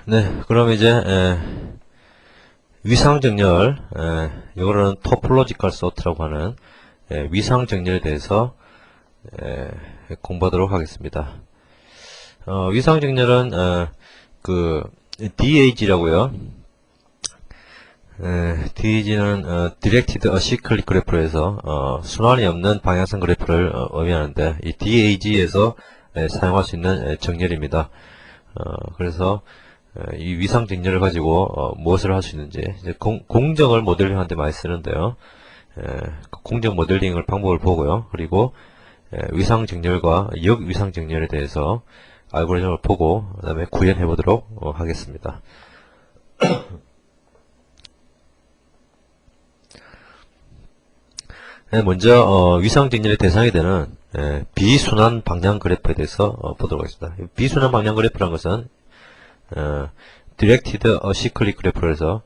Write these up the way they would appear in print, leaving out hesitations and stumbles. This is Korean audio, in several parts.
네, 그럼 이제 위상정렬, 이거는 토폴로지컬 소트라고 하는 위상정렬에 대해서 공부하도록 하겠습니다. 위상정렬은 그 DAG라고요. DAG는 Directed Acyclic 그래프에서 순환이 없는 방향성 그래프를 의미하는데, 이 DAG에서 사용할 수 있는 정렬입니다. 그래서 이 위상 정렬을 가지고 무엇을 할 수 있는지, 이제 공정을 모델링하는데 많이 쓰는데요. 공정 모델링을 방법을 보고요. 그리고 위상 정렬과 역위상 정렬에 대해서 알고리즘을 보고 그 다음에 구현해 보도록 하겠습니다. 먼저 위상 정렬의 대상이 되는 비순환 방향 그래프에 대해서 보도록 하겠습니다. 비순환 방향 그래프란 것은 Directed Acyclic 그래프에서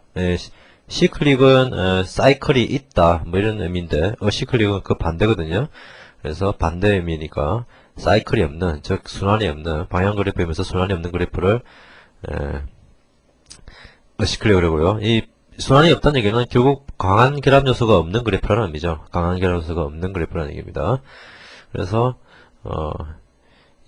시클릭은 사이클이 있다 뭐 이런 의미인데, 어시클릭은 그 반대거든요. 그래서 반대 의미니까 사이클이 없는, 즉 순환이 없는 방향 그래프이면서 순환이 없는 그래프를 어시클릭이라고요. 이 순환이 없다는 얘기는 결국 강한 결합 요소가 없는 그래프라는 의미죠. 강한 결합 요소가 없는 그래프라는 얘기입니다. 그래서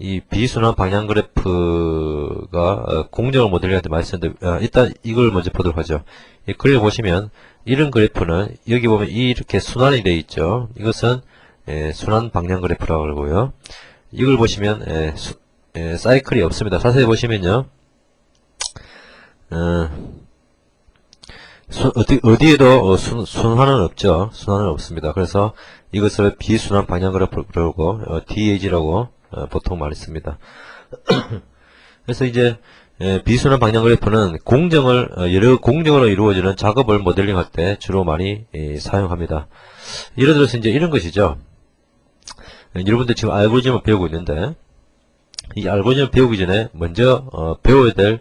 이 비순환 방향 그래프가 공정을 모델링할 때 많이 쓰는데, 일단 이걸 먼저 보도록 하죠. 이 그림을 보시면 이런 그래프는 여기 보면 이렇게 순환이 되어 있죠. 이것은 순환 방향 그래프라고 하고요. 이걸 보시면 사이클이 없습니다. 자세히 보시면요, 어디에도 순환은 없죠. 순환은 없습니다. 그래서 이것을 비순환 방향 그래프라고 DAG라고 보통 많이 씁니다. 그래서 이제 비순환 방향 그래프는 여러 공정으로 이루어지는 작업을 모델링할 때 주로 많이 사용합니다. 예를 들어서 이제 이런 것이죠. 여러분들 지금 알고리즘을 배우고 있는데, 이 알고리즘을 배우기 전에 먼저 배워야 될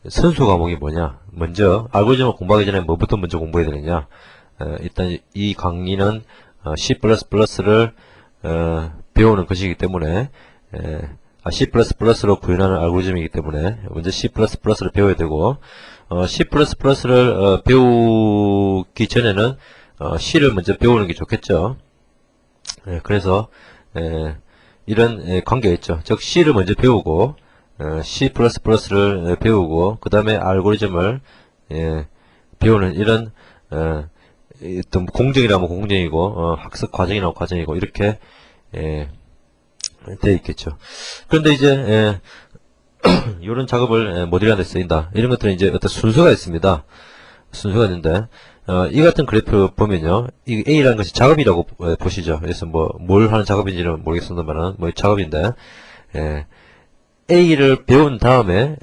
선수 과목이 뭐냐? 먼저 알고리즘을 공부하기 전에 뭐부터 먼저 공부해야 되느냐? 일단 이 강의는 C++를 배우는 것이기 때문에, C++로 구현하는 알고리즘이기 때문에 먼저 C++를 배워야 되고, C++를 배우기 전에는 C를 먼저 배우는 게 좋겠죠. 그래서 이런 관계가 있죠. 즉 C를 먼저 배우고 C++를 배우고 그 다음에 알고리즘을 배우는 이런 어떤 공정이라면 공정이고 학습 과정이라면 과정이고 이렇게 되어 있겠죠. 그런데 이제 이런 작업을 모델하는 데 쓰인다. 이런 것들은 이제 어떤 순서가 있습니다. 순서가 있는데, 이 같은 그래프 보면요, 이 A라는 것이 작업이라고 보시죠. 그래서 뭘 하는 작업인지는 모르겠습니다만은, 작업인데, A를 배운 다음에,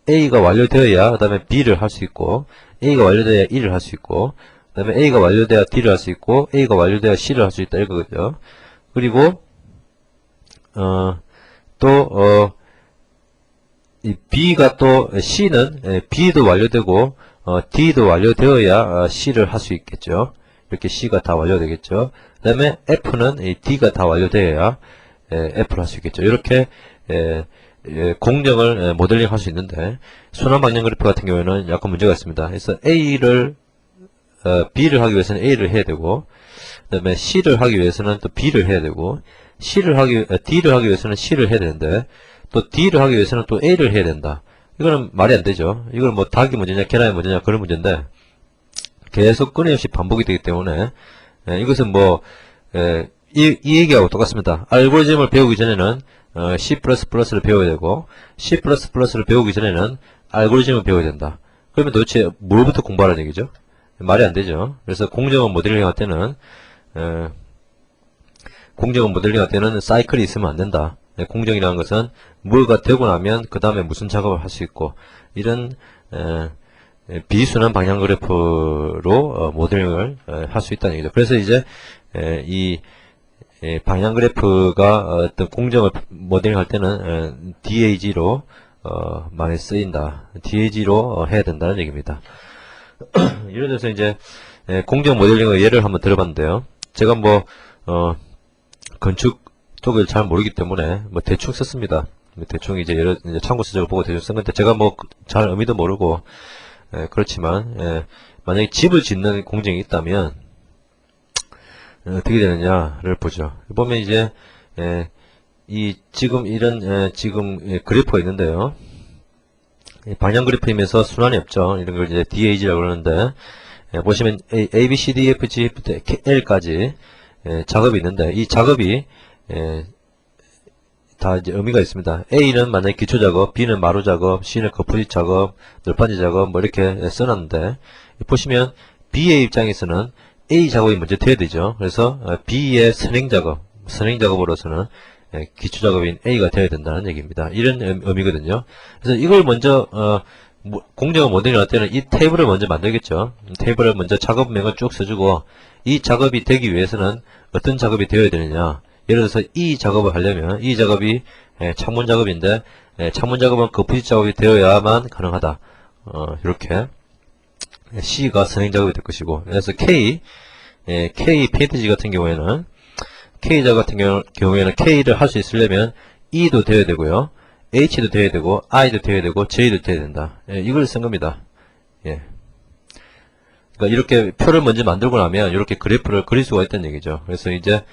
A가 완료되어야, 그 다음에 B를 할 수 있고, A가 완료되어야 E를 할 수 있고, 그 다음에 A가 완료되어야 D를 할 수 있고, A가 완료되어야 C를 할 수 있다, 이거거든요. 그리고, 이 B가 또, C는, B도 완료되고, D도 완료되어야 C를 할 수 있겠죠. 이렇게 C가 다 완료되겠죠. 그 다음에 F는 D가 다 완료되어야 F를 할 수 있겠죠. 이렇게 공정을 모델링 할 수 있는데, 순환 방향 그래프 같은 경우에는 약간 문제가 있습니다. 그래서 B를 하기 위해서는 A를 해야 되고, 그 다음에 C를 하기 위해서는 또 B를 해야 되고, D를 하기 위해서는 C를 해야 되는데, 또 D를 하기 위해서는 또 A를 해야 된다. 이거는 말이 안 되죠. 이걸 닭이 문제냐, 계란이 문제냐, 그런 문제인데, 계속 끊임없이 반복이 되기 때문에, 이것은 이 얘기하고 똑같습니다. 알고리즘을 배우기 전에는, C++를 배워야 되고, C++를 배우기 전에는 알고리즘을 배워야 된다. 그러면 도대체 뭘부터 공부하라는 얘기죠? 말이 안 되죠. 그래서 공정을 모델링 할 때는, 사이클이 있으면 안 된다. 공정이라는 것은 뭐가 되고 나면 그 다음에 무슨 작업을 할 수 있고, 이런 비순환 방향 그래프로 모델링을 할 수 있다는 얘기죠. 그래서 이제 이 방향 그래프가 어떤 공정을 모델링 할 때는 DAG로 많이 쓰인다. DAG로 해야 된다는 얘기입니다. 예를 들어서 이제 공정 모델링의 예를 한번 들어봤는데요. 제가 건축 쪽을 잘 모르기 때문에 대충 썼습니다. 대충 이제 이제 참고 서적을 보고 대충 쓴 건데, 제가 뭐 잘 의미도 모르고, 그렇지만, 만약에 집을 짓는 공정이 있다면 어떻게 되느냐를 보죠. 보면 이제 이 지금 이런 지금 그래프가 있는데요. 방향 그래프이면서 순환이 없죠. 이런 걸 이제 DAG라고 그러는데, 보시면 A, B, C, D, F, G, L까지 작업이 있는데, 이 작업이 다 이제 의미가 있습니다. A는 만약에 기초 작업, B는 마루 작업, C는 거푸집 작업, 널판지 작업, 뭐 이렇게 써놨는데, 보시면 B의 입장에서는 A 작업이 먼저 돼야 되죠. 그래서 B의 선행 작업으로서는 기초 작업인 A가 되어야 된다는 얘기입니다. 이런 의미거든요. 그래서 이걸 먼저 공정을 모델링 할 때는 이 테이블을 먼저 만들겠죠. 테이블을 먼저 작업명을 쭉 써주고, 이 작업이 되기 위해서는 어떤 작업이 되어야 되느냐. 예를 들어서 이 작업을 하려면 이 작업이 창문 작업인데, 창문 작업은 거푸집 작업이 되어야만 가능하다. 이렇게 C가 선행 작업이 될 것이고, 그래서 K 페인트지 같은 경우에는 K 작업 같은 경우에는 K를 할 수 있으려면 E도 되어야 되고요, H도 되어야 되고, I도 되어야 되고, J도 되어야 된다. 이걸 쓴 겁니다. 그러니까 이렇게 표를 먼저 만들고 나면 이렇게 그래프를 그릴 수가 있다는 얘기죠. 그래서 이제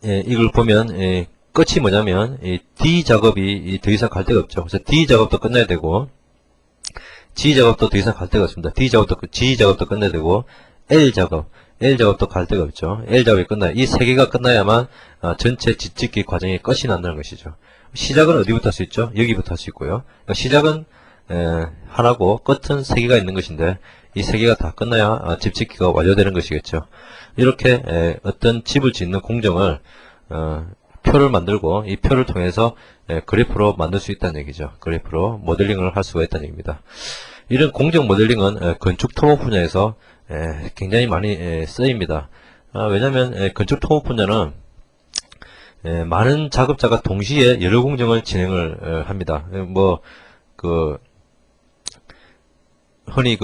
이걸 보면 끝이 뭐냐면 D 작업이 더 이상 갈 데가 없죠. 그래서 D 작업도 끝내야 되고, G 작업도 더 이상 갈 데가 없습니다. G 작업도 끝내야 되고, L 작업도 갈 데가 없죠. L 작업이 끝나야, 이 세 개가 끝나야만 전체 짓짓기 과정이 끝이 난다는 것이죠. 시작은 어디부터 할 수 있죠? 여기부터 할 수 있고요. 그러니까 시작은 하나고 끝은 세 개가 있는 것인데, 이 세 개가 다 끝나야 집짓기가 완료되는 것이겠죠. 이렇게 어떤 집을 짓는 공정을 표를 만들고, 이 표를 통해서 그래프로 만들 수 있다는 얘기죠. 그래프로 모델링을 할 수가 있다는 얘기입니다. 이런 공정 모델링은 건축 토목 분야에서 굉장히 많이 쓰입니다. 왜냐하면 건축 토목 분야는 많은 작업자가 동시에 여러 공정을 진행을 합니다. 흔히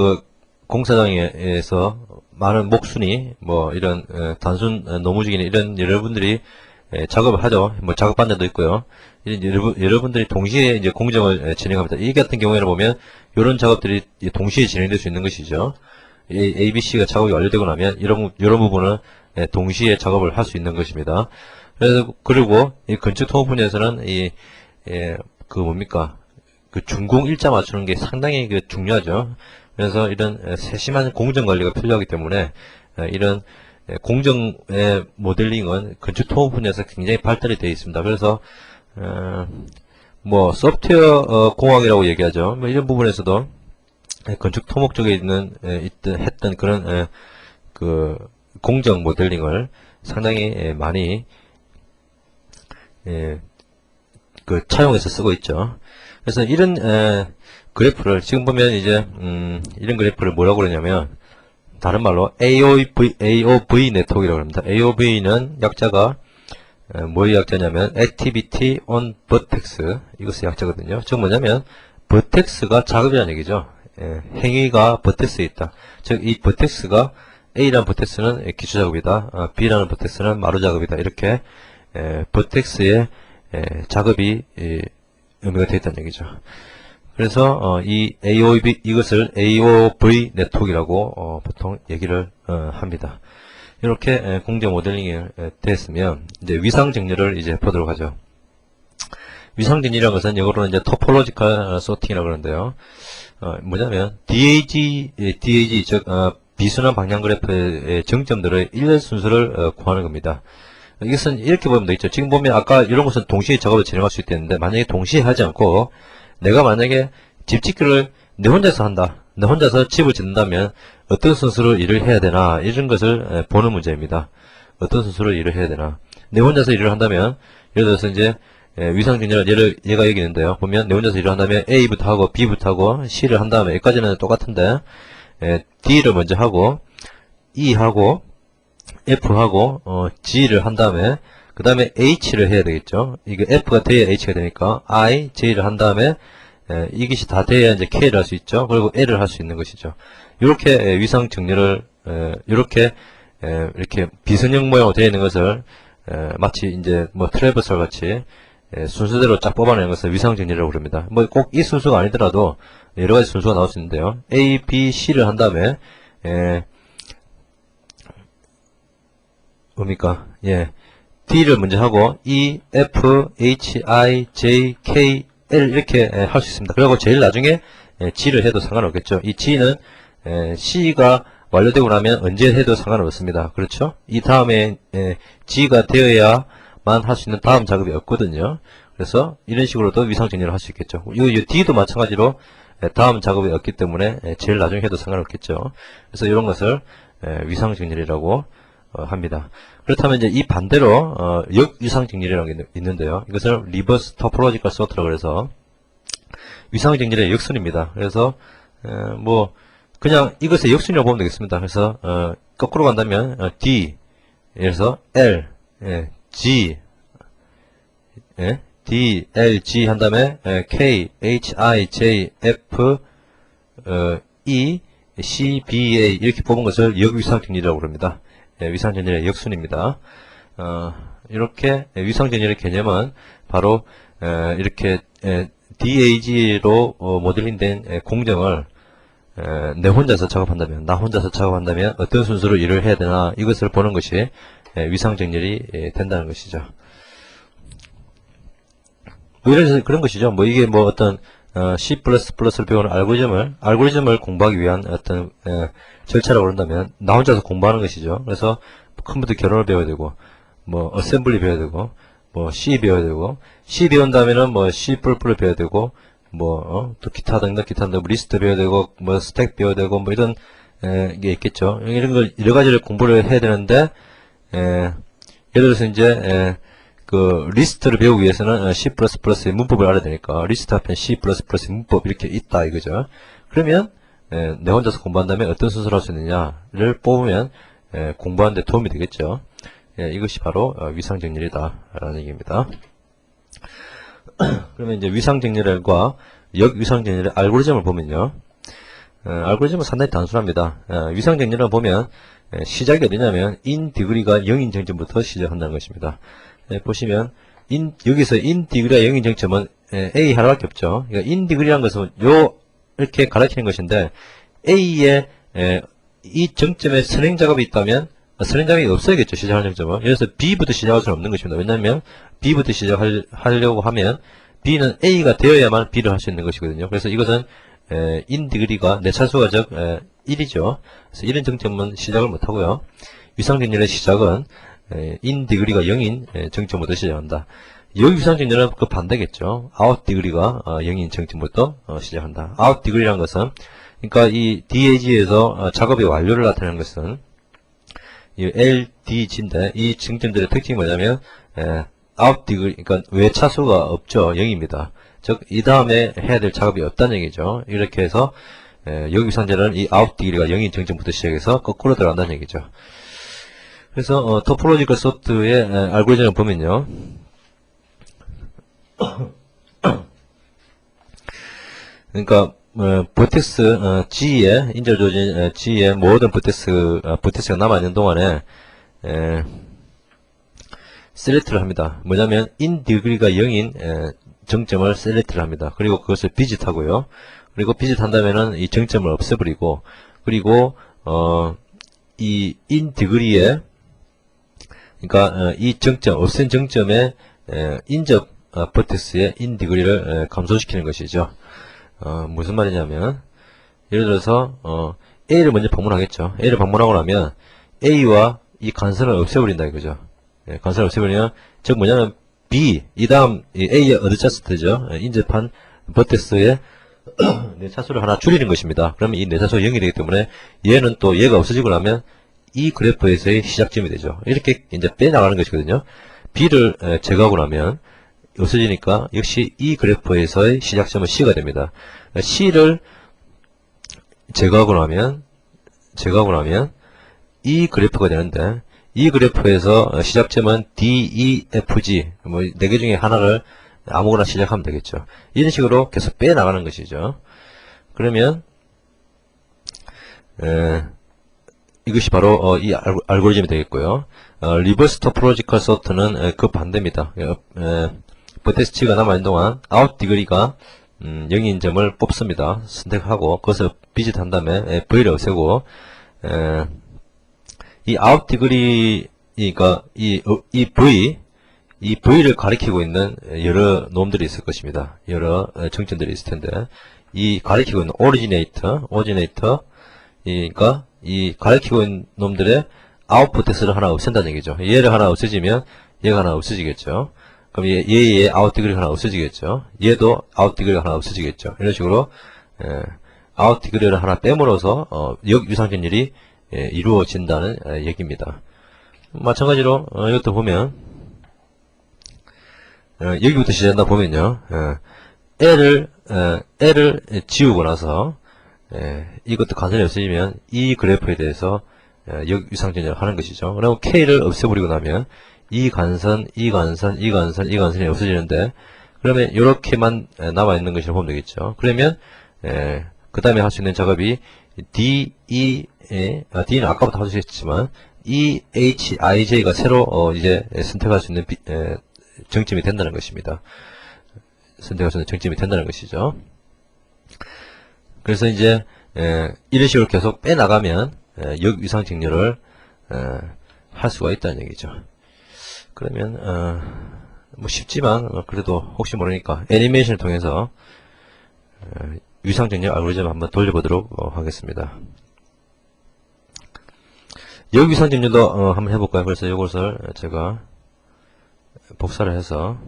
공사장에서 많은 목순이, 이런 단순 노무직이나 이런 여러분들이 작업을 하죠. 작업반대도 있고요. 여러분들이 동시에 이제 공정을 진행합니다. 이 같은 경우에는 보면 이런 작업들이 동시에 진행될 수 있는 것이죠. A, B, C가 작업이 완료되고 나면 이런 부분은 동시에 작업을 할 수 있는 것입니다. 그리고 이 건축 토목 분야에서는 준공 일자 맞추는 게 상당히 중요하죠. 그래서 이런 세심한 공정 관리가 필요하기 때문에 이런 공정의 모델링은 건축 토목 분야에서 굉장히 발달이 되어 있습니다. 그래서 소프트웨어 공학이라고 얘기하죠. 이런 부분에서도 건축 토목 쪽에 했던 그런 공정 모델링을 상당히 많이 차용해서 쓰고 있죠. 그래서 이런 그래프를 지금 보면 이제 이런 그래프를 뭐라고 그러냐면, 다른 말로 AOV 네트워크라고 합니다. AOV는 약자가 뭐의 약자냐면 Activity on Vertex, 이것의 약자거든요. 즉 뭐냐면 버텍스가 작업이라는 얘기죠. 행위가 버텍스에 있다. 즉 이 버텍스가, A라는 버텍스는 기초 작업이다, B라는 버텍스는 마루 작업이다. 이렇게 버텍스의 작업이 의미가 되어 있다는 얘기죠. 그래서 이 이것을 AOV 네트워크라고 보통 얘기를 합니다. 이렇게 공정 모델링이 됐으면 이제 위상 정렬을 이제 보도록 하죠. 위상 정렬이라는 것은 영어로는 이제 토폴로지컬 소팅이라고 그러는데요. 뭐냐면 DAG 즉 비순환 방향 그래프의 정점들의 일렬 순서를 구하는 겁니다. 이것은 이렇게 보면 되겠죠. 지금 보면 아까 이런 것은 동시에 작업을 진행할 수 있다는데, 만약에 동시에 하지 않고 내가 만약에 집 짓기를 내 혼자서 한다, 내 혼자서 집을 짓는다면 어떤 순서로 일을 해야 되나, 이런 것을 보는 문제입니다. 어떤 순서로 일을 해야 되나. 내 혼자서 일을 한다면, 예를 들어서 이제 위상 정렬 얘가 여기 있는데요. 보면 내 혼자서 일을 한다면 A부터 하고 B부터 하고 C를 한 다음에, 여기까지는 똑같은데 D를 먼저 하고 E하고 F하고 G를 한 다음에 그 다음에 H를 해야 되겠죠. 이게 F가 돼야 H가 되니까 I, J를 한 다음에 이것이 다 돼야 이제 K를 할 수 있죠. 그리고 L을 할 수 있는 것이죠. 이렇게 위상 정렬을 이렇게 비선형 모양으로 되어 있는 것을 마치 이제 뭐 트래버설 같이 순서대로 쫙 뽑아내는 것을 위상정리라고 부릅니다. 뭐 꼭 이 순서가 아니더라도 여러 가지 순서가 나올 수 있는데요. A, B, C를 한 다음에 뭡니까? D를 먼저 하고 E, F, H, I, J, K, L 이렇게 할 수 있습니다. 그리고 제일 나중에 G를 해도 상관없겠죠. 이 G는 C가 완료되고 나면 언제 해도 상관없습니다. 그렇죠? 이 다음에 G가 되어야만 할 수 있는 다음 작업이 없거든요. 그래서 이런 식으로도 위상정리를 할 수 있겠죠. 이 D도 마찬가지로 다음 작업이 없기 때문에 제일 나중에 해도 상관없겠죠. 그래서 이런 것을 위상정리라고 합니다. 그렇다면 이제 이 반대로 역위상정리라는 게 있는데요. 이것을 리버스 토포로지컬 소트라고 해서 위상정리의 역순입니다. 그래서 뭐 그냥 이것의 역순이라고 보면 되겠습니다. 그래서 거꾸로 간다면 D 그래서 L G D, L, G 한 다음에 K, H, I, J, F, E, C, B, A 이렇게 뽑은 것을 역위상정리라고 부릅니다. 위상정리의 역순입니다. 이렇게 위상정리의 개념은 바로 이렇게 DAG로 모델링된 공정을 내 혼자서 작업한다면, 나 혼자서 작업한다면 어떤 순서로 일을 해야 되나 이것을 보는 것이 위상정렬이 된다는 것이죠. 뭐 그런 것이죠. 뭐 이게 뭐 어떤 C++를 배우는 알고리즘을 공부하기 위한 어떤 절차라고 그런다면 나 혼자서 공부하는 것이죠. 그래서 컴퓨터 결혼을 배워야 되고 뭐 어셈블리 배워야 되고 뭐 C 배워야 되고 C 배운 다음에는 뭐 C++ 배워야 되고 뭐 또 기타 등등 리스트 배워야 되고 뭐 스택 배워야 되고 뭐 이런 게 있겠죠. 이런 걸 여러 가지를 공부를 해야 되는데 예를 들어서 이제 그 리스트를 배우기 위해서는 C++의 문법을 알아야 되니까 리스트 앞에 C++의 문법 이렇게 있다 이거죠. 그러면 내 혼자서 공부한다면 어떤 순서로 할 수 있느냐를 뽑으면 공부하는 데 도움이 되겠죠. 이것이 바로 위상정렬이다 라는 얘기입니다. 그러면 이제 위상정렬과 역위상정렬의 알고리즘을 보면요. 알고리즘은 상당히 단순합니다. 위상정렬을 보면 시작이 어디냐면 인 디그리가 0인 정점부터 시작한다는 것입니다. 보시면 여기서 인 디그리가 0인 정점은 A 하나밖에 없죠. 그러니까 인 디그리라는 것은 이렇게 가리키는 것인데 A에 이 정점에 선행 작업이 있다면 선행 작업이 없어야겠죠. 시작하는 정점은. 그래서 B부터 시작할 수는 없는 것입니다. 왜냐하면 B부터 시작하려고 하면 B는 A가 되어야만 B를 할 수 있는 것이거든요. 그래서 이것은 인 디그리가 내차수가 즉 1이죠. 그래서 이런 정점은 시작을 못하고요. 위상정렬의 시작은 인 디그리가 0인 정점부터 시작한다. 역위상정렬은 그 반대겠죠. 아웃 디그리가 0인 정점부터 시작한다. 아웃 디그리라는 것은 그러니까 이 DAG에서 작업의 완료를 나타내는 것은 이 LDG인데 이 정점들의 특징이 뭐냐면 아웃 디그리 그러니까 외차수가 없죠. 0입니다. 즉 이 다음에 해야 될 작업이 없다는 얘기죠. 이렇게 해서 역위상정렬은 이 아웃 디그리가 0인 정점부터 시작해서 거꾸로 들어간다는 얘기죠. 그래서 토포로지컬 소프트의 알고리즘을 보면요. 그러니까 버텍스 G에 인절 조진 G에 모든 버텍스가 남아 있는 동안에 셀렉트를 합니다. 뭐냐면 인 디그리가 0인 정점을 셀렉트를 합니다. 그리고 그것을 비짓하고요. 그리고 비짓한다면은 이 정점을 없애버리고 그리고 이 인 디그리에 그러니까 이 정점 없앤 정점에 인접 버텍스의 인 디그리를 감소시키는 것이죠. 무슨 말이냐면 예를 들어서 A를 먼저 방문하겠죠. A를 방문하고 나면 A와 이 간선을 없애버린다 이거죠. 간선을 없애버리면 즉 뭐냐면 B 이 다음 A의 어드저스트죠. 인접한 버텍스의 내차수를 하나 줄이는 것입니다. 그러면 이 내차수가 0이 되기 때문에 얘는 또 얘가 없어지고 나면 이 그래프에서의 시작점이 되죠. 이렇게 이제 빼나가는 것이거든요. B를 제거하고 나면 없어지니까 역시 이 그래프에서의 시작점은 C가 됩니다. C를 제거하고 나면 이 그래프가 되는데 이 그래프에서 시작점은 D, E, F, G 뭐 4개 중에 하나를 아무거나 시작하면 되겠죠. 이런 식으로 계속 빼나가는 것이죠. 그러면 이것이 바로 이 알고리즘이 되겠고요. 리버스 토포로지컬 소트는 그 반대입니다. 버테스 G가 남아있는 동안 아웃 디그리가 0인 점을 뽑습니다. 선택하고 그것을 비짓한 다음에 V를 없애고 이 아웃 디그리가 이 V를 가리키고 있는 여러 놈들이 있을 것입니다. 여러 정점들이 있을 텐데 이 가리키고 있는 오리지네이터 그러니까 이 가리키고 있는 놈들의 아웃풋에서를 하나 없앤다는 얘기죠. 얘를 하나 없어지면 얘가 하나 없어지겠죠. 그럼 얘의 아웃 디그리가 하나 없어지겠죠. 얘도 아웃 디그리가 하나 없어지겠죠. 이런 식으로 아웃 디그리를 하나 빼므로써 역유상전율이 이루어진다는 얘기입니다. 마찬가지로 이것도 보면 여기부터 시작한다 보면요. L을 지우고 나서 이것도 간선이 없어지면 이 그래프에 대해서 역유상전율을 하는 것이죠. 그리고 K를 없애버리고 나면 이 간선이 없어지는데 그러면 이렇게만 남아있는 것을 보면 되겠죠. 그러면 그 다음에 할 수 있는 작업이 D는 아까부터 하셨지만 EHIJ가 새로 이제 선택할 수 있는 정점이 된다는 것입니다. 선택할 수 있는 정점이 된다는 것이죠. 그래서 이제 이런 식으로 계속 빼나가면 역유상증렬을 할 수가 있다는 얘기죠. 그러면 뭐 쉽지만 그래도 혹시 모르니까 애니메이션을 통해서 유상증렬 알고리즘을 한번 돌려보도록 하겠습니다. 역유상증렬도 한번 해볼까요? 그래서 이것을 제가 복사를 해서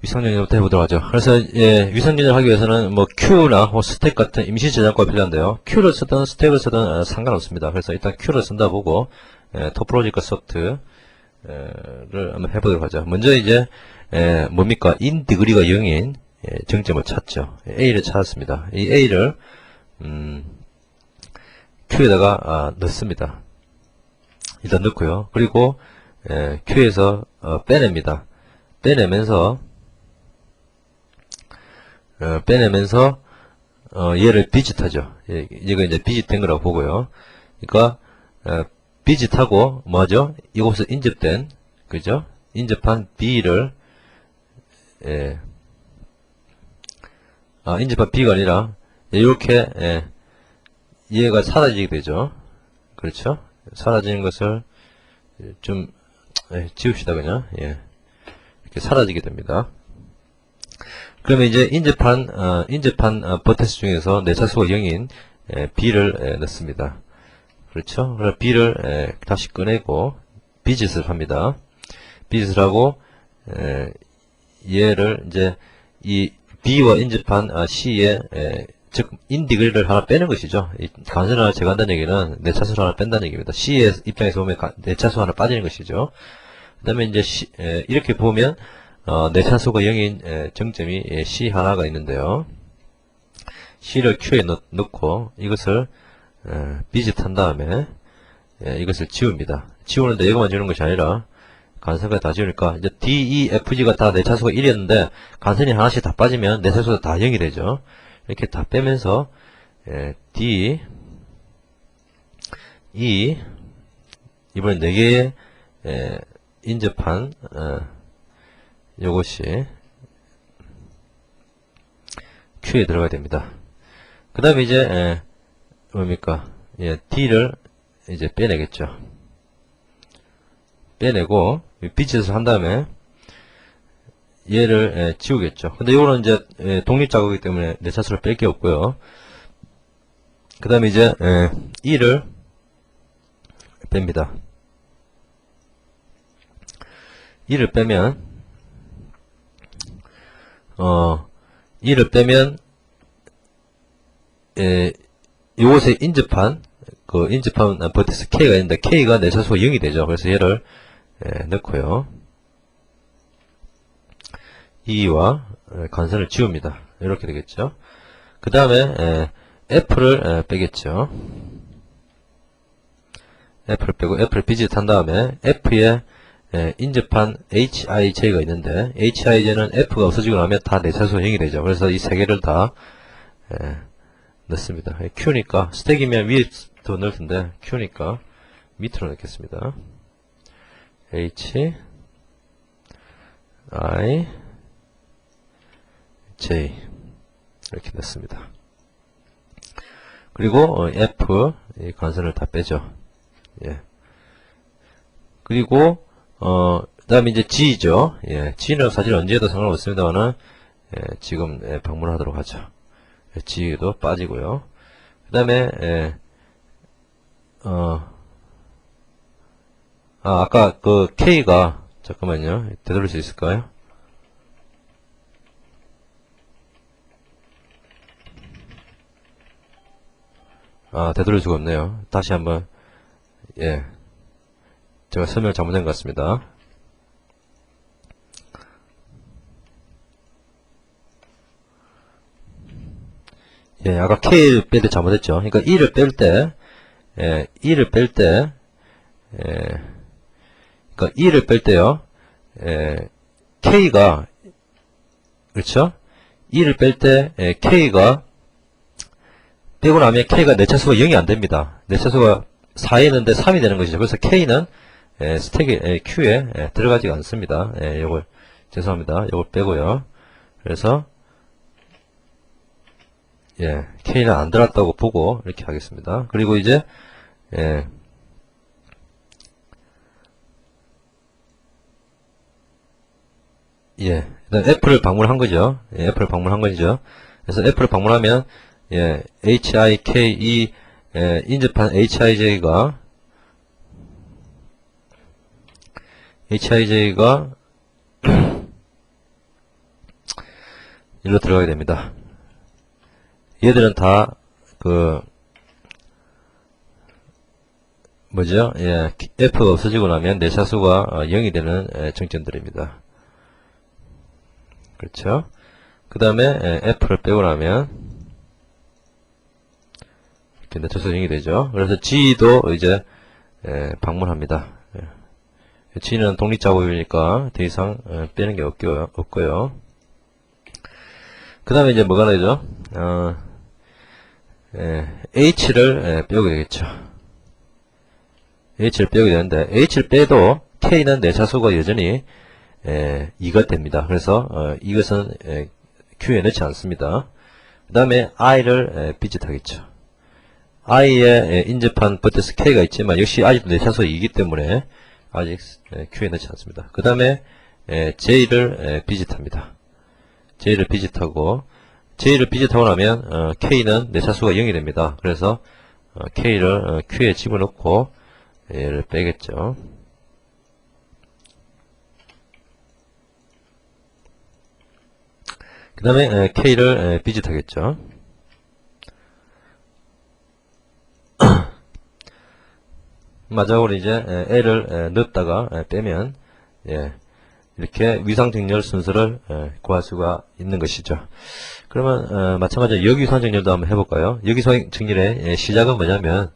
위상전열부터 해보도록 하죠. 그래서 위상전열을 하기 위해서는 뭐 Q나 스택 같은 임시 저장고가 필요한데요. Q를 쓰든 스택을 쓰든 상관없습니다. 그래서 일단 Q를 쓴다 보고 토포로지컬 소프트를 한번 해보도록 하죠. 먼저 이제 뭡니까? 인 디그리가 0인 정점을 찾죠. A를 찾았습니다. 이 A를 Q에다가 넣습니다. 일단 넣고요. 그리고 Q에서 빼냅니다. 빼내면서 얘를 비짓하죠. 이거 이제 비짓된 거라고 보고요. 그러니까 비짓하고 뭐죠? 이곳에 인접된 그죠? 인접한 B를 인접한 B가 아니라 이렇게 얘가 사라지게 되죠. 그렇죠? 사라지는 것을 좀 지웁시다 그냥. 이렇게 사라지게 됩니다. 그러면 이제 인접한 버테스 중에서 내차수가 0인 B를 넣습니다. 그렇죠? 그럼 B를 다시 꺼내고 비짓을 합니다. 비짓을 하고 얘를 이제 이 B와 인접한 C에 즉 인디그리를 하나 빼는 것이죠. 이 간선을 하나 제거한다는 얘기는 내차수를 하나 뺀다는 얘기입니다. C의 입장에서 보면 내차수 하나 빠지는 것이죠. 그 다음에 이제 이렇게 보면 내차수가 0인 정점이 C 하나가 있는데요. C를 Q에 넣고 이것을 비짓한 다음에 이것을 지웁니다. 지우는데 이것만 지우는 것이 아니라 간선까지 다 지우니까 이제 D, E, F, G가 다 내차수가 1이었는데 간선이 하나씩 다 빠지면 내차수가 다 0이 되죠. 이렇게 다 빼면서 D, E 이번엔 4개의 인접한 요것이 Q에 들어가야 됩니다. 그 다음에 이제 뭡니까? D를 이제 빼내겠죠. 빼내고 비짓을 한 다음에 얘를 지우겠죠. 근데 이거는 이제 독립작업이기 때문에 내차수를 뺄 게 없고요. 그 다음에 이제 E를 뺍니다. E를 빼면 E를 빼면 이곳에 인접한 버티스 K가 있는데 K가 내차수가 0이 되죠. 그래서 얘를 넣고요. E와 간선을 지웁니다. 이렇게 되겠죠. 그 다음에 F를 빼겠죠. F를 빼고 F를 비짓한 다음에 F에 인접한 HIJ가 있는데 HIJ는 F가 없어지고 나면 다 내차수가 0이 되죠. 그래서 이 세 개를 다 넣습니다. Q니까 스택이면 위에 더 넣을 텐데 Q니까 밑으로 넣겠습니다. H I J 이렇게 넣습니다. 그리고 F 이 관선을 다 빼죠. 예. 그리고 그다음에 이제 G죠. 예. G는 사실 언제 해도 상관없습니다만은 지금 방문하도록 하죠. G도 빠지고요. 그다음에 아까 그 K가 잠깐만요. 되돌릴 수 있을까요? 되돌릴 수가 없네요. 다시 한번 제가 설명을 잘못한 것 같습니다. 아까 K를 뺄 때 잘못했죠. 그러니까 E를 뺄 때, E를 뺄 때, 그러니까 E를 뺄 때요, K가, 그렇죠? E를 뺄 때, K가, 빼고 나면 K가 내차수가 0이 안 됩니다. 내차수가 4에 있는데 3이 되는 것이죠. 그래서 K는, 스택에, Q에 들어가지가 않습니다. 요걸, 죄송합니다. 요걸 빼고요. 그래서, K는 안 들어갔다고 보고 이렇게 하겠습니다. 그리고 이제 일단 F를 방문한 거죠. F를 방문한 거죠. 그래서 F를 방문하면 HIKE 인접한 HIJ가 일로 들어가게 됩니다. 얘들은 다, F가 없어지고 나면 내차수가 0이 되는 정점들입니다. 그렇죠? 그 다음에 F를 빼고 나면 이렇게 내차수가 0이 되죠. 그래서 G도 이제 방문합니다. G는 독립작업이니까 더 이상 빼는 게 없고요. 그 다음에 이제 뭐가 나죠? H를 빼게 되겠죠. H를 빼게 되는데 H를 빼도 K는 내차수가 여전히 2가 됩니다. 그래서 이것은 Q에 넣지 않습니다. 그 다음에 I를 비짓하겠죠. I에 인접한 버티스 K가 있지만 역시 아직도 내차수가 2이기 때문에 아직 Q에 넣지 않습니다. 그 다음에 J를 비짓합니다. J를 비짓하고 J를 비짓하고 나면 K는 내차수가 0이 됩니다. 그래서 K를 Q에 집어넣고 얘를 빼겠죠. 그 다음에 K를 비짓하겠죠. 마지막으로 이제 L을 넣었다가 빼면 이렇게 위상정렬 순서를 구할 수가 있는 것이죠. 그러면 마찬가지로 역위상정렬도 한번 해볼까요? 역위상정렬의 시작은 뭐냐면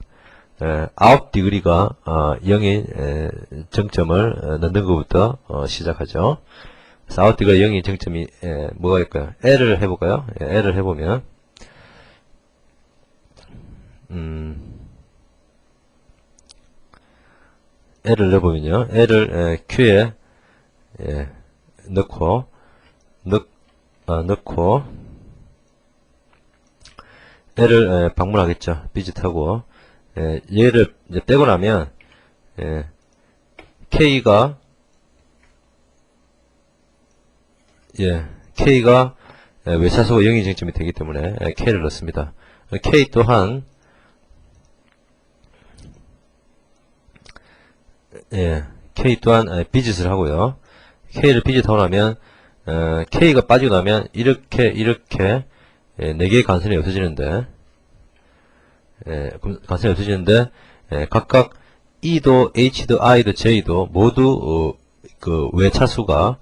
아웃 디그리가 0인 정점을 넣는 것부터 시작하죠. 그래서 아웃 디그리가 0인 정점이 뭐가 있을까요? L을 해볼까요? L을 해보면 L을 넣어보면요. L을 Q에 넣고 L을 방문하겠죠. 비짓하고 얘를 이제 빼고 나면 K가 외차수가 0인 정점이 되기 때문에 K를 넣습니다. K 또한 K 또한 비짓을 하고요. K를 비짓하고 나면 K가 빠지고 나면 이렇게 4개의 간선이 없어지는데 각각 E도 H도 I도 J도 모두 그 외차수가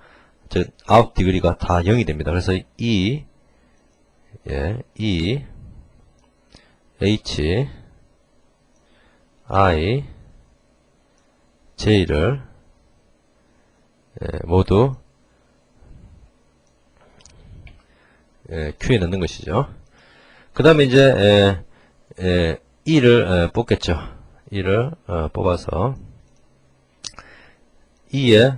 즉 아웃 디그리가 다 0이 됩니다. 그래서 E H I J를 모두 Q에 넣는 것이죠. 그 다음에 이제 E를 뽑겠죠. E를 뽑아서 E에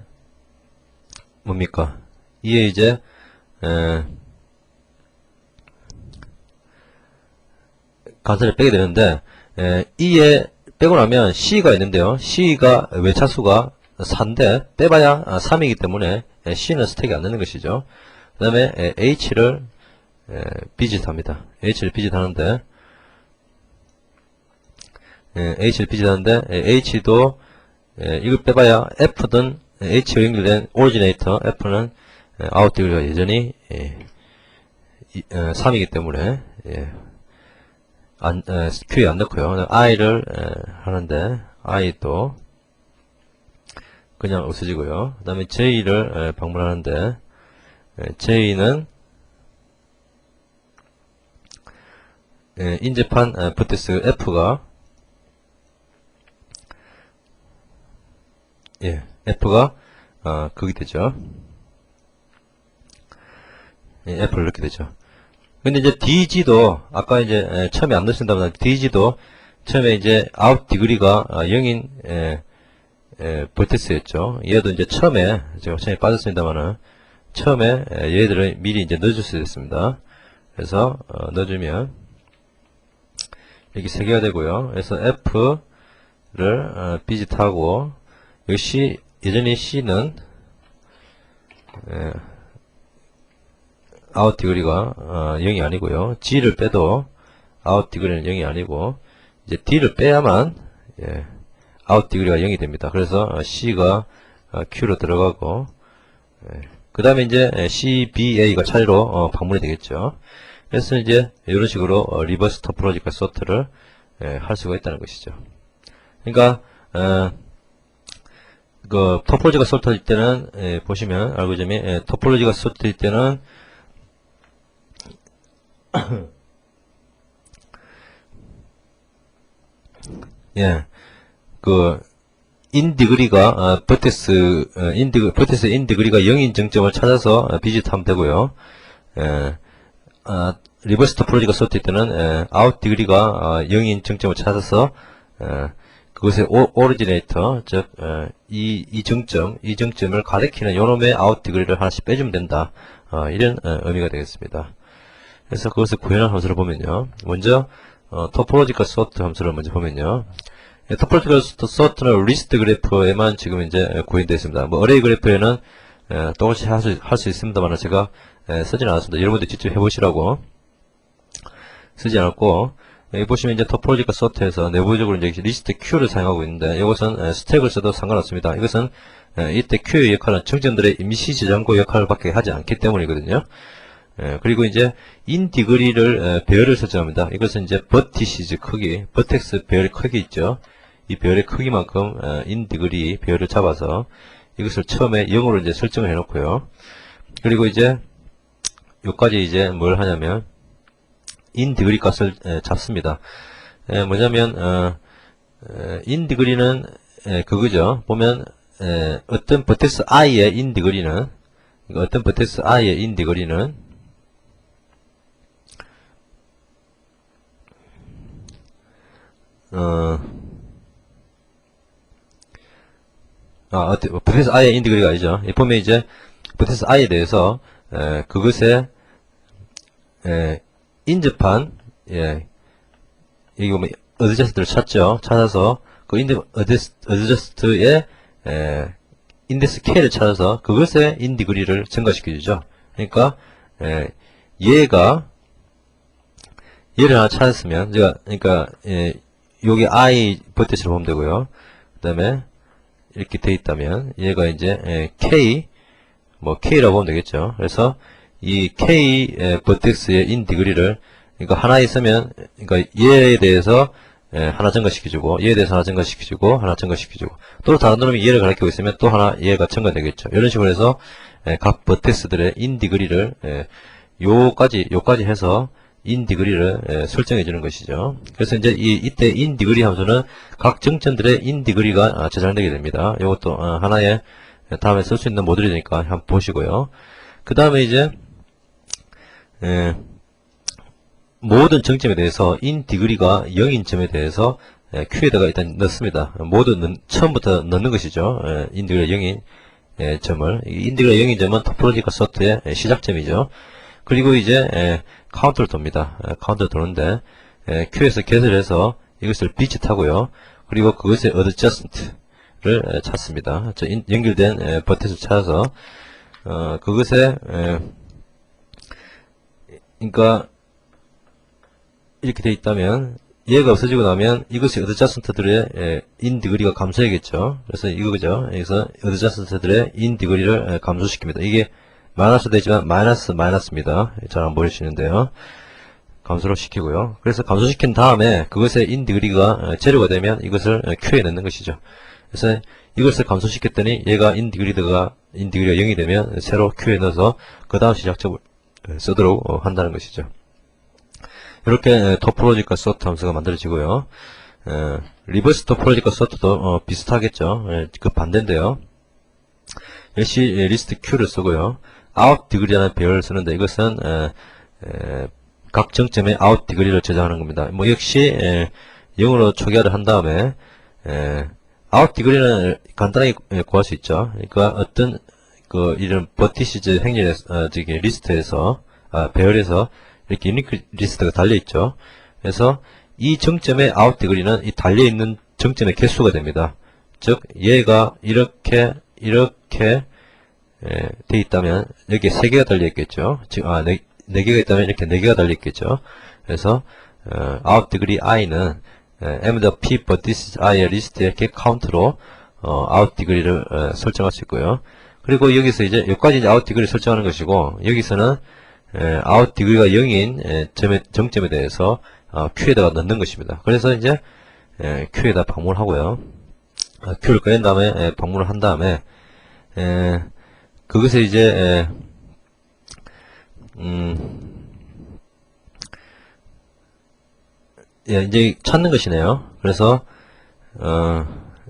뭡니까? E에 이제 간선을 빼게 되는데 E에 빼고 나면 C가 있는데요. C가 외차수가 4인데 빼봐야 3이기 때문에 C는 스택이 안 되는 것이죠. 그 다음에 H를 비짓합니다. H를 비짓하는데 H를 비짓하는데 H도 이걸 빼봐야 F든 H와 연결된 오리지네이터 F는 아웃디그리가 여전히 3이기 때문에 Q에 안 넣고요. I를 하는데 I도 그냥 없어지고요. 그 다음에 J를 방문하는데 J는 인접한 버티스 F가 F가 그게 되죠. F를 넣게 되죠. 근데 이제 DG도 아까 이제 처음에 안 넣으신다면 DG도 처음에 이제 아웃 디그리가 0인 버티스였죠. 얘도 이제 처음에 제가 처음에 빠졌습니다만은 처음에 얘들을 미리 이제 넣어줄 수 있습니다. 그래서 넣어주면 여기 3개가 되고요. 그래서 F를 비짓하고 역시 여전히 C는 아웃 디그리가 0이 아니고요. G를 빼도 아웃 디그리는 0이 아니고 이제 D를 빼야만 아웃 디그리가 0이 됩니다. 그래서 C가 Q로 들어가고 그 다음에 이제 CBA가 차례로 방문이 되겠죠. 그래서 이제 이런 식으로 리버스 토포로지컬 소트를 할 수가 있다는 것이죠. 그러니까 그 토포로지컬 소트일 때는 보시면 알고리즘이 토포로지컬 소트일 때는 그 인디그리가 버티스 인디그리가 0인 정점을 찾아서 비짓하면 되고요. 리버스 토포로지컬 소트일 때는 아웃 디그리가 0인 정점을 찾아서 그것의 오리지네이터 즉 이 정점을 가리키는 요놈의 아웃 디그리를 하나씩 빼주면 된다. 이런 의미가 되겠습니다. 그래서 그것을 구현한 함수를 보면요. 먼저 토포로지컬 소트 함수를 먼저 보면요. 토포로지컬 소트는 리스트 그래프에만 지금 이제 구현되어 있습니다. 뭐 어레이 그래프에는 똑같이 할 수 있습니다만 제가 쓰지는 않았습니다. 여러분들 직접 해보시라고 쓰지 않았고, 여기 보시면 이제 토포로지컬 소트에서 내부적으로 이제 리스트 Q를 사용하고 있는데 이것은 스택을 써도 상관없습니다. 이것은 이때 Q의 역할은 정점들의 임시 저장고 역할을 밖에 하지 않기 때문이거든요. 그리고 이제 인디그리를 배열을 설정합니다. 이것은 이제 버티시즈 크기, 버텍스 배열 크기 있죠. 이 배열의 크기만큼 인디그리 배열을 잡아서 이것을 처음에 0으로 이제 설정을 해놓고요. 그리고 이제 요까지 이제 뭘 하냐면 인디그리 값을 잡습니다. 뭐냐면 인디그리는 그거죠. 보면 어떤 버텍스 i의 인디그리는 버텍스 i의 인디그리가 아니죠. 보면 이제 버텍스 i에 대해서 그것에 인접한 여기 보면 어드저스트를 찾아서 그 어드저스트의 인덱스 K를 찾아서 그것의 인디그리를 증가시켜주죠. 그러니까 얘를 하나 찾았으면 그러니까 여기 I 버티스를 보면 되고요. 그 다음에 이렇게 돼 있다면 얘가 이제 K라고 보면 되겠죠. 그래서 이 K 버텍스의 인디그리를 그러니까 하나 있으면 그러니까 얘에 대해서 하나 증가시켜주고 얘에 대해서 하나 증가시켜주고 하나 증가시켜주고 또 다른 놈이 얘를 가리키고 있으면 또 하나 얘가 증가되겠죠. 이런 식으로 해서 각 버텍스들의 인디그리를 요까지 해서 인디그리를 설정해 주는 것이죠. 그래서 이제 이때 인디그리 함수는 각 정점들의 인디그리가 저장되게 됩니다. 이것도 하나의 다음에 쓸 수 있는 모듈이니까 한번 보시고요. 그 다음에 이제 모든 정점에 대해서 인 디그리가 0인 점에 대해서 Q에다가 일단 넣습니다. 처음부터 넣는 것이죠. 인 디그리가 0인 점을. 인 디그리가 0인 점은 토포로지컬 소트의 시작점이죠. 그리고 이제 카운트를 돕니다. 카운트를 도는데 Q에서 개설해서 이것을 비짓하고요. 그리고 그것의 adjust를 찾습니다. 연결된 버튼을 찾아서 그것에 그러니까 이렇게 돼 있다면 얘가 없어지고 나면 이것이 adjust들의 인 디그리가 감소해야겠죠. 그래서 이거죠. 여기서 adjust들의 인 디그리를 감소시킵니다. 이게 마이너스 되지만 마이너스입니다. 잘 안 보이시는데요. 감소를 시키고요. 그래서 감소시킨 다음에 그것의 인 디그리가 제로가 되면 이것을 Q에 넣는 것이죠. 그래서 이것을 감소시켰더니 얘가 인 디그리가 0이 되면 새로 Q에 넣어서 그 다음 시작점을 쓰도록 한다는 것이죠. 이렇게 토포로지컬 소트 함수가 만들어지고요. 리버스 토포로지컬 소트도 비슷하겠죠. 그 반대인데요. 역시 리스트 Q를 쓰고요. out degree라는 배열을 쓰는데 이것은 각 정점에 out degree를 저장하는 겁니다. 뭐 역시 0으로 초기화를 한 다음에 out degree는 간단하게 구할 수 있죠. 그러니까 어떤 이런 버티시즈 행렬의 리스트에서 배열에서 이렇게 유니크 리스트가 달려 있죠. 그래서 이 정점의 out degree는 이 달려 있는 정점의 개수가 됩니다. 즉 얘가 이렇게 돼 있다면 여기에 3개가 달려 있겠죠. 즉 4개가 있다면 이렇게 4개가 달려 있겠죠. 그래서 out degree i는 m the p but this is i의 리스트의 get count로 out degree를 설정할 수 있고요. 그리고 여기서 이제 여기까지 이제 out degree 설정하는 것이고 여기서는 out degree가 0인 정점에 대해서 Q에다가 넣는 것입니다. 그래서 이제 Q에다 방문을 하고요. Q를 꺼낸 다음에 방문을 한 다음에 그것을 이제 이제 찾는 것이네요. 그래서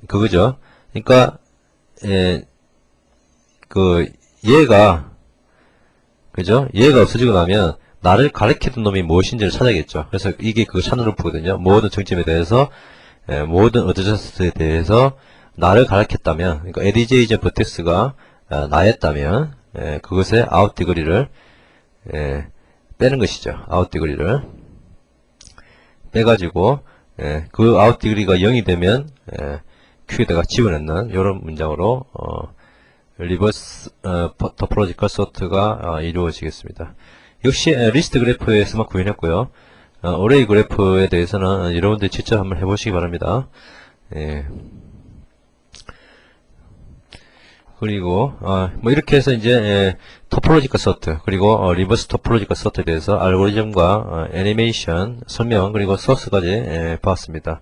그거죠. 그러니까 얘가 그죠? 얘가 없어지고 나면 나를 가리키던 놈이 무엇인지를 찾아야겠죠. 그래서 이게 그거 찾는 루프거든요. 모든 정점에 대해서 모든 어드저스트에 대해서 나를 가리켰다면, 그러니까 에디제이전 버텍스가 나였다면 그것의 아웃 디그리를 빼는 것이죠. 아웃 디그리를 빼가지고 그 아웃 디그리가 0이 되면 Q에다가 집어넣는 이런 문장으로 리버스 토포로지컬 소트가 이루어지겠습니다. 역시 리스트 그래프에서만 구현했고요. 어레이 그래프에 대해서는 여러분들이 직접 한번 해보시기 바랍니다. 그리고 뭐 이렇게 해서 이제 토포로지컬 소트 그리고 리버스 토포로지컬 소트에 대해서 알고리즘과 애니메이션 설명 그리고 소스까지 봤습니다.